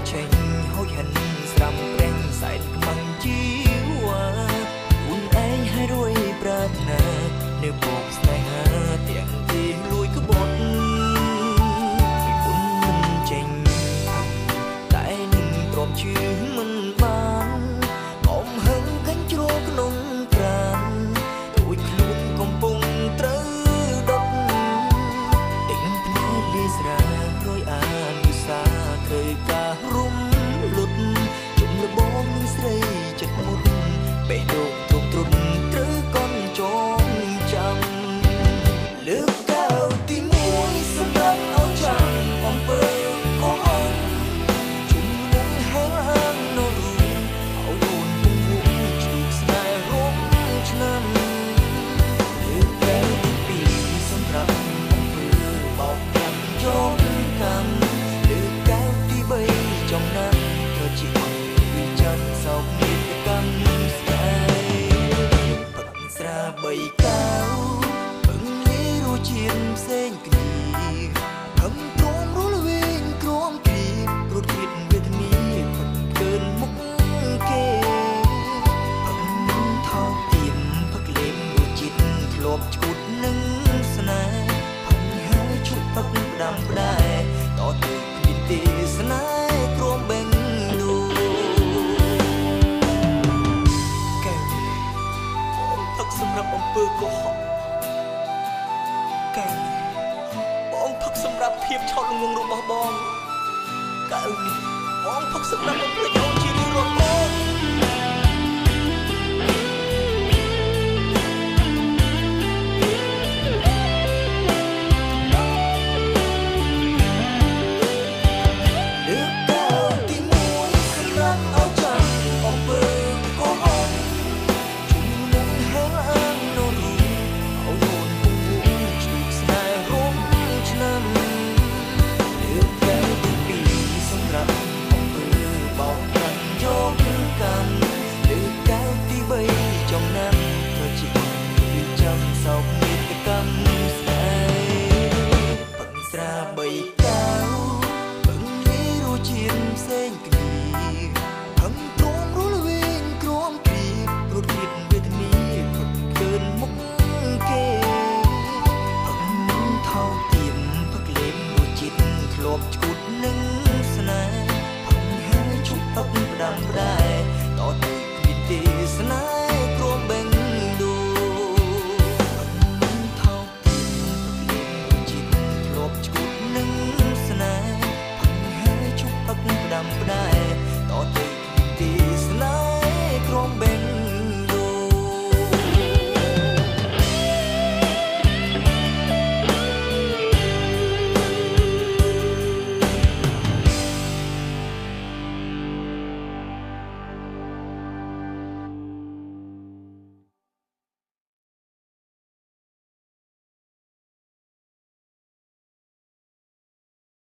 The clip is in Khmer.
ចេញហូចហិនស្រាំប្រេងសែនខ្មាំងជីវ៉ាអូនឯងឲ្យរួយប្រាថ្នានៅបោកស្នេហាទាំងទីលួយក្បត់ពីគុណមិនចេញតែនឹងព្រមជឿមិនបានកុំហឹងកាញ់ជ្រោក្នុងប្រាណដូចខ្លួនកំពុងត្រូវដុតទិញភ្នែកលាស្រារយអានឧស្សាហ៍ត្រូវការរុំលុតជុំលបងនឹងស្រីចិត្តមុតបេះដូងទ្រង់ទ្រុនត្រូវកន់ចងចាំលើកកៅទីមួយសម្រាប់អោចាំអំពើកុហកជុំនឹងហាងអាននៅរូបអោដូនពងវងជួបស្នេហ៍រំឆ្នាំលើកកៅទីពីរសម្រាប់អំពើបោកប្រាស់យំកម្មលើកកៅទីបីចំណាំក៏ជាវិចិត្រសោកនាដកម្មស្នេហ៍ផឹកស្រាបីកៅពឹងលាយរសជាតិផ្សេងគ្នាហឹមព្រមរលវែងក្រំគ្រីរត់គិតវេទនាផឹកកើនមុខគេផឹកនឹងថោកទៀនផឹកលេងរសជាតិធ្លាប់ឈួតនឹងស្នេហ៍ផឹកហើយឈប់ផឹកផ្ដាំផ្ដែតទៅគ្មានទេស្នេហ៍ក្រំបេងដូកែវបងផឹកសម្រាប់អំពើកុហកកែវបងផឹកសម្រាប់ភាពឆោតល្ងង់របស់បងកែវនេះបងផឹកសម្រាប់បំភ្លេចអូនជារៀងរាល់ម៉ោង